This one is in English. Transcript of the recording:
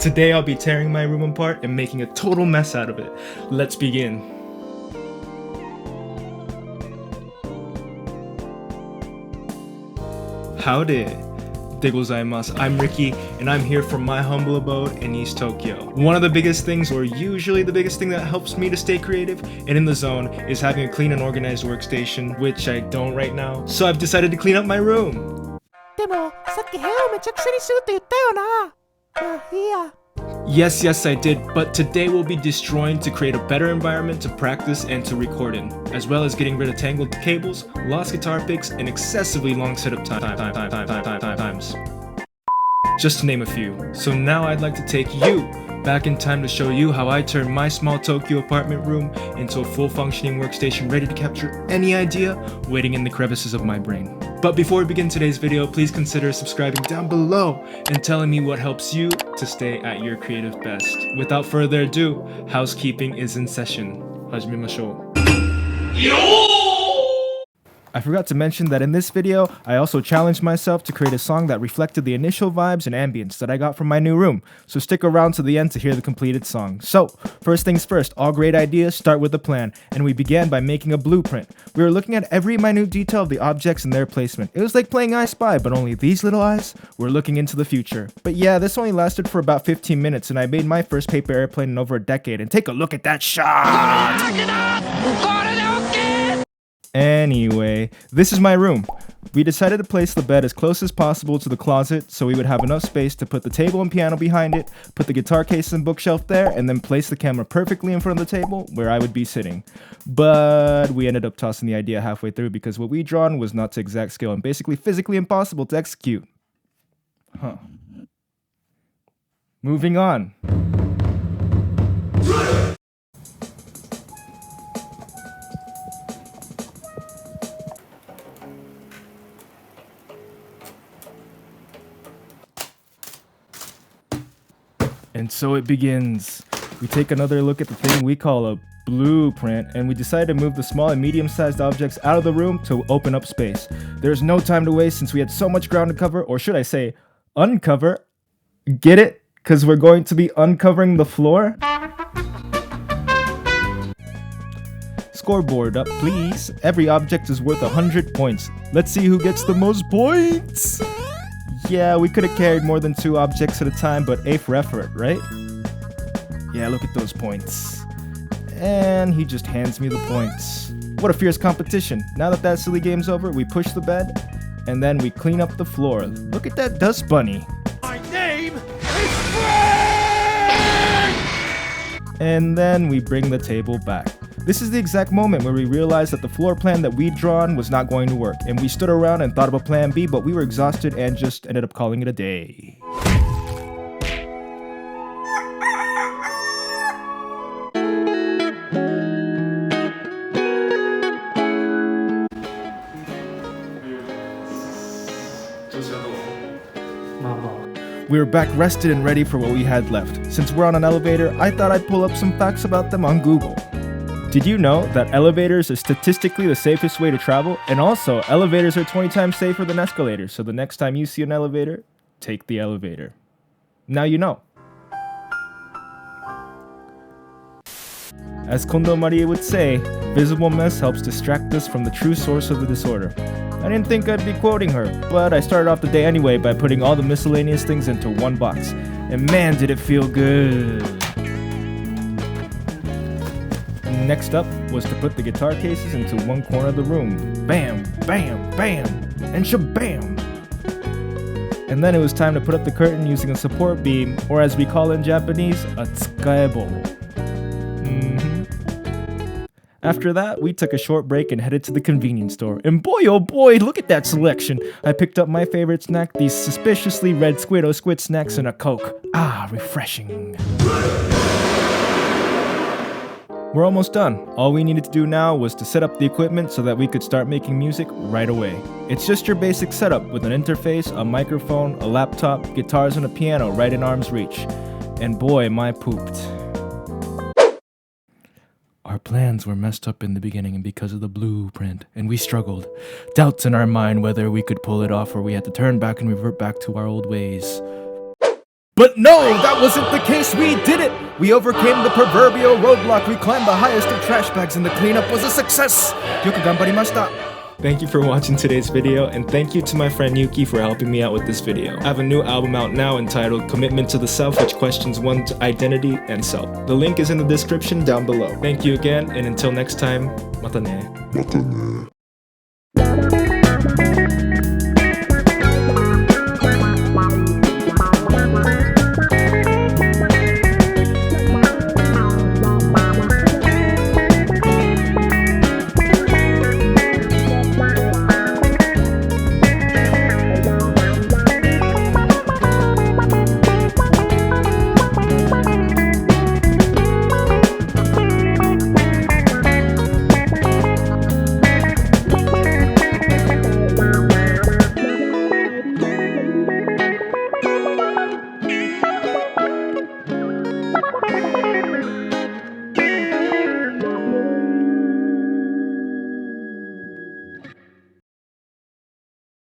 Today I'll be tearing my room apart and making a total mess out of it. Let's begin. Howdy. Gozaimasu. I'm Ricky, and I'm here from my humble abode in East Tokyo. One of the biggest things, or usually the biggest thing that helps me to stay creative and in the zone is having a clean and organized workstation, which I don't right now. So I've decided to clean up my room. でも、さっき部屋をめちゃくちゃにするって言ったよな。まあ、いいや。Yes, I did, but today we'll be destroying to create a better environment to practice and to record in, as well as getting rid of tangled cables, lost guitar picks, and excessively long setup times. Just to name a few. So now I'd like to take you back in time to show you how I turned my small Tokyo apartment room into a full functioning workstation ready to capture any idea waiting in the crevices of my brain. But before we begin today's video, please consider subscribing down below and telling me what helps you to stay at your creative best. Without further ado, housekeeping is in session. 始めましょう. I forgot to mention that in this video, I also challenged myself to create a song that reflected the initial vibes and ambience that I got from my new room, so stick around to the end to hear the completed song. So, first things first, all great ideas start with a plan, and we began by making a blueprint. We were looking at every minute detail of the objects and their placement. It was like playing I Spy, but only these little eyes were looking into the future. But yeah, this only lasted for about 15 minutes, and I made my first paper airplane in over a decade, and take a look at that shot! Anyway, this is my room. We decided to place the bed as close as possible to the closet so we would have enough space to put the table and piano behind it, put the guitar case and bookshelf there, and then place the camera perfectly in front of the table where I would be sitting. But we ended up tossing the idea halfway through because what we'd drawn was not to exact scale and basically physically impossible to execute. Moving on. And so it begins. We take another look at the thing we call a blueprint, and we decide to move the small and medium-sized objects out of the room to open up space. There's no time to waste since we had so much ground to cover, or should I say, uncover. Get it? Because we're going to be uncovering the floor? Scoreboard up, please. Every object is worth 100 points. Let's see who gets the most points. Yeah, we could have carried more than 2 objects at a time, but A for effort, right? Yeah, look at those points. And he just hands me the points. What a fierce competition. Now that silly game's over, we push the bed, and then we clean up the floor. Look at that dust bunny. My name is Frank! And then we bring the table back. This is the exact moment where we realized that the floor plan that we'd drawn was not going to work, and we stood around and thought of a plan B, but we were exhausted and just ended up calling it a day. We were back rested and ready for what we had left. Since we're on an elevator, I thought I'd pull up some facts about them on Google. Did you know that elevators are statistically the safest way to travel? And also, elevators are 20 times safer than escalators, so the next time you see an elevator, take the elevator. Now you know. As Kondo Marie would say, visible mess helps distract us from the true source of the disorder. I didn't think I'd be quoting her, but I started off the day anyway by putting all the miscellaneous things into one box. And man, did it feel good. Next up was to put the guitar cases into one corner of the room. Bam, bam, bam, and shabam! And then it was time to put up the curtain using a support beam, or as we call it in Japanese, a tsukaebo. After that, we took a short break and headed to the convenience store. And boy, oh boy, look at that selection! I picked up my favorite snack, these suspiciously red squid snacks and a Coke. Ah, refreshing. We're almost done. All we needed to do now was to set up the equipment so that we could start making music right away. It's just your basic setup with an interface, a microphone, a laptop, guitars, and a piano right in arm's reach. And boy, am I pooped. Our plans were messed up in the beginning and because of the blueprint, and we struggled. Doubts in our mind whether we could pull it off or we had to turn back and revert back to our old ways. But no, that wasn't the case. We did it. We overcame the proverbial roadblock. We climbed the highest of trash bags and the cleanup was a success. Yoku ganbarimashita. Thank you for watching today's video, and thank you to my friend Yuki for helping me out with this video. I have a new album out now entitled Commitment to the Self, which questions one's identity and self. The link is in the description down below. Thank you again, and until next time, mata ne.